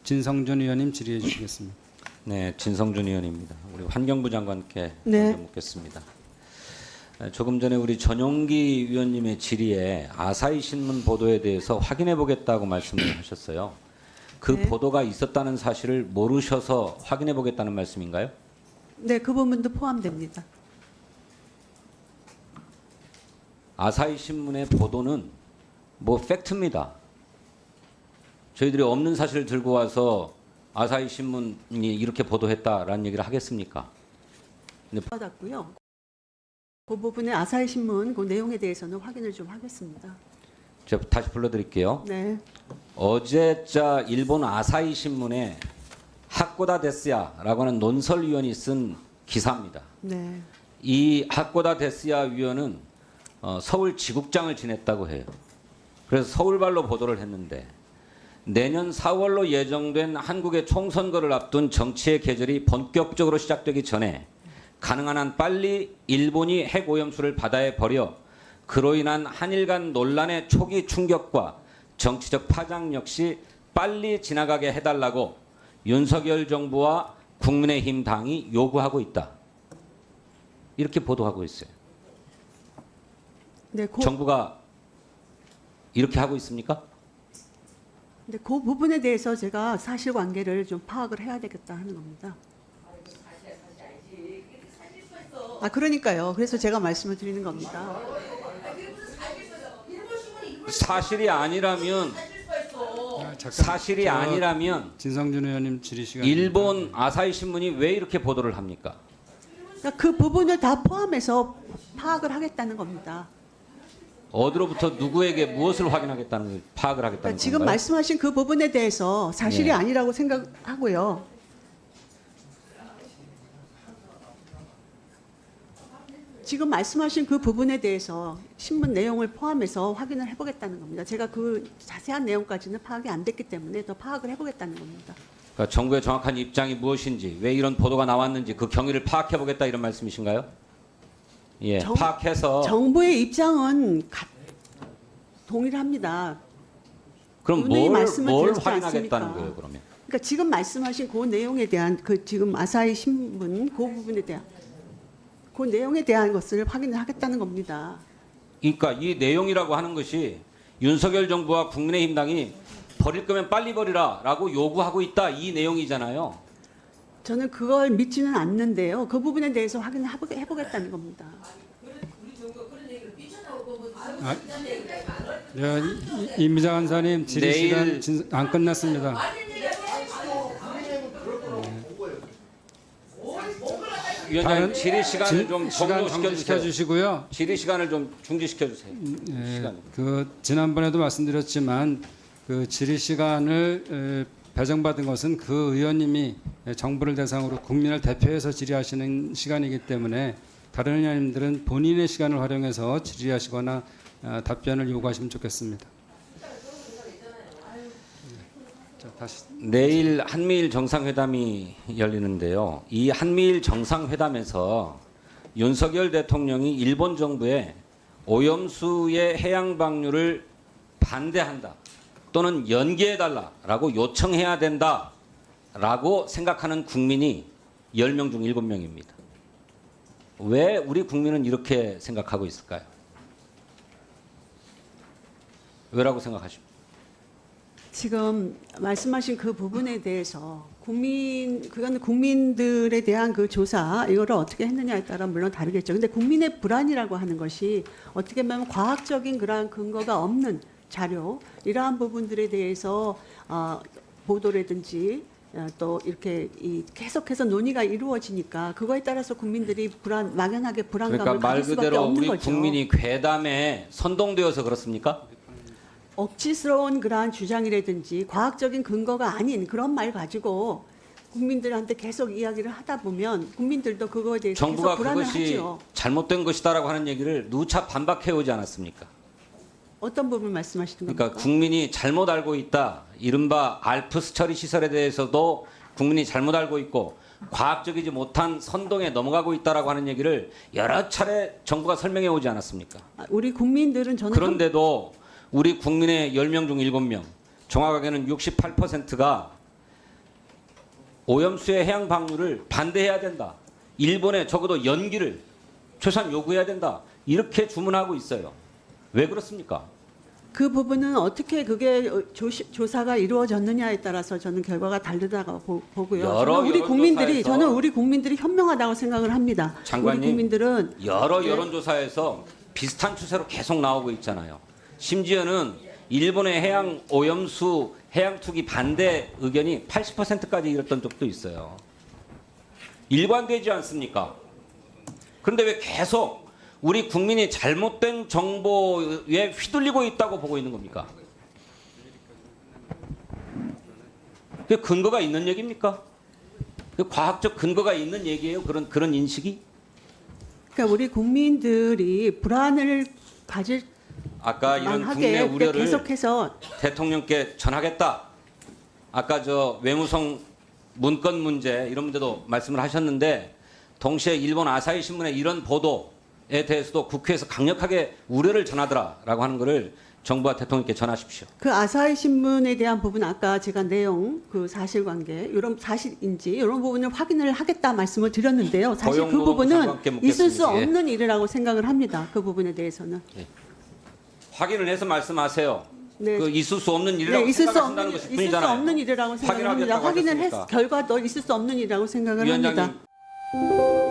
진성준 의원님 질의해 주시겠습니다. 네, 진성준 의원입니다. 우리 환경부 장관께 네. 먼저 묻겠습니다. 조금 전에 우리 전용기 위원님의 질의에 아사히 신문 보도에 대해서 확인해 보겠다고 말씀을 하셨어요. 그 네. 보도가 있었다는 사실을 모르셔서 확인해 보겠다는 말씀인가요? 네, 그 부분도 포함됩니다. 아사히 신문의 보도는 뭐 팩트입니다. 저희들이 없는 사실을 들고 와서 아사히 신문이 이렇게 보도했다라는 얘기를 하겠습니까? 받았고요. 그 부분에 아사히 신문 그 내용에 대해서는 확인을 좀 하겠습니다. 제가 다시 불러드릴게요. 네, 어제자 일본 아사히 신문에 하코다 데스야라고 하는 논설위원이 쓴 기사입니다. 네, 이 하코다 데스야 위원은 서울 지국장을 지냈다고 해요. 그래서 서울발로 보도를 했는데 내년 4월로 예정된 한국의 총선거를 앞둔 정치의 계절이 본격적으로 시작되기 전에 가능한 한 빨리 일본이 핵 오염수를 바다에 버려 그로 인한 한일 간 논란의 초기 충격과 정치적 파장 역시 빨리 지나가게 해달라고 윤석열 정부와 국민의힘 당이 요구하고 있다. 이렇게 보도하고 있어요. 네, 정부가 이렇게 하고 있습니까? 그 부분에 대해서 제가 사실관계를 좀 파악을 해야 되겠다 하는 겁니다. 그러니까요. 그래서 제가 말씀을 드리는 겁니다. 사실이 아니라면 사실이 아니라면 진성준 의원님 질의 시간. 일본 아사히 신문이 왜 이렇게 보도를 합니까? 그러니까 그 부분을 다 포함해서 파악을 하겠다는 겁니다. 어디로부터 누구에게 무엇을 확인하겠다는 걸 파악을 하겠다는 그러니까 지금 건가요? 말씀하신 그 부분에 대해서 사실이 예. 아니라고 생각하고요. 지금 말씀하신 그 부분에 대해서 신문 내용을 포함해서 확인을 해보겠다는 겁니다. 제가 그 자세한 내용까지는 파악이 안 됐기 때문에 더 파악을 해보겠다는 겁니다. 그러니까 정부의 정확한 입장이 무엇인지 왜 이런 보도가 나왔는지 그 경위를 파악해 보겠다 이런 말씀이신가요? 예, 파악해서 정부의 입장은 동일합니다. 그럼 분명히 뭘 말씀을 드렸지 확인하겠다는 않습니까? 거예요, 그러면? 그러니까 지금 말씀하신 그 내용에 대한 그 지금 아사히 신문 그 부분에 대한 그 내용에 대한 것을 확인을 하겠다는 겁니다. 그러니까 이 내용이라고 하는 것이 윤석열 정부와 국민의힘 당이 버릴 거면 빨리 버리라라고 요구하고 있다 이 내용이잖아요. 저는 그걸 믿지는 않는데요. 그 부분에 대해서 확인을 해보겠다는 겁니다. 네, 임미자 간사님 질의 내일- 시간 안 끝났습니다. 위원장님 질의 시간을 좀 시간 종료시켜 정지시켜 주세요. 주시고요. 질의 시간을 좀 중지시켜 주세요. 예, 시간. 그 지난번에도 말씀드렸지만 그 질의 시간을 배정받은 것은 그 의원님이 정부를 대상으로 국민을 대표해서 질의하시는 시간이기 때문에 다른 의원님들은 본인의 시간을 활용해서 질의하시거나 답변을 요구하시면 좋겠습니다. 자, 다시 내일 한미일 정상회담이 열리는데요. 이 한미일 정상회담에서 윤석열 대통령이 일본 정부에 오염수의 해양 방류를 반대한다 또는 연기해달라라고 요청해야 된다라고 생각하는 국민이 10명 중 7명입니다. 왜 우리 국민은 이렇게 생각하고 있을까요? 왜라고 생각하십니까? 지금 말씀하신 그 부분에 대해서 그건 국민들에 대한 그 조사 이거를 어떻게 했느냐에 따라 물론 다르겠죠. 근데 국민의 불안이라고 하는 것이 어떻게 보면 과학적인 그러한 근거가 없는 자료 이러한 부분들에 대해서 보도라든지 또 이렇게 계속해서 논의가 이루어지니까 그거에 따라서 국민들이 막연하게 불안감을 그러니까 말 가질 수밖에 그대로 없는 우리 거죠. 국민이 괴담에 선동되어서 그렇습니까? 억지스러운 그러한 주장이라든지 과학적인 근거가 아닌 그런 말 가지고 국민들한테 계속 이야기를 하다 보면 국민들도 그거에 대해서 정부가 계속 불안을 그것이 하죠. 잘못된 것이다라고 하는 얘기를 누차 반박해 오지 않았습니까? 어떤 부분 말씀하시는 그러니까 겁니까? 국민이 잘못 알고 있다. 이른바 알프스 처리 시설에 대해서도 국민이 잘못 알고 있고 과학적이지 못한 선동에 넘어가고 있다라고 하는 얘기를 여러 차례 정부가 설명해 오지 않았습니까? 우리 국민들은 저는 그런데도 우리 국민의 10명 중 7명, 정확하게는 68%가 오염수의 해양 방류를 반대해야 된다. 일본에 적어도 연기를 최소한 요구해야 된다. 이렇게 주문하고 있어요. 왜 그렇습니까? 그 부분은 어떻게 그게 조사가 이루어졌느냐에 따라서 저는 결과가 다르다고 보고요. 여러 저는 우리 국민들이 현명하다고 생각을 합니다. 장관님, 우리 국민들은 여러 네. 여론조사에서 비슷한 추세로 계속 나오고 있잖아요. 심지어는 일본의 해양 오염수 해양 투기 반대 의견이 80%까지 이랬던 적도 있어요. 일관되지 않습니까? 그런데 왜 계속 우리 국민이 잘못된 정보에 휘둘리고 있다고 보고 있는 겁니까? 그 근거가 있는 얘기입니까? 그 과학적 근거가 있는 얘기예요? 그런 인식이? 그러니까 우리 국민들이 불안을 가질 아까 이런 국민의 만하게 우려를 계속해서 대통령께 전하겠다. 아까 저 외무성 문건 문제 이런 문제도 말씀을 하셨는데 동시에 일본 아사히 신문의 이런 보도에 대해서도 국회에서 강력하게 우려를 전하더라라고 하는 것을 정부와 대통령께 전하십시오. 그 아사히 신문에 대한 부분 아까 제가 내용 그 사실관계 이런 사실인지 이런 부분을 확인을 하겠다 말씀을 드렸는데요. 사실 그 고용노동부 부분은 장관께 있을 수 묻겠습니다. 예. 없는 일이라고 생각을 합니다. 그 부분에 대해서는. 확인을 해서 말씀하세요. 네. 그 있을 수 없는 일이라고 있을 수 생각하신다는 없는 것일 있을 수 뿐이잖아요. 없는 일이라고 생각을 합니다. 확인하겠다고 확인을 하셨으니까. 결과도 있을 수 없는 일이라고 생각을 합니다. 위원장님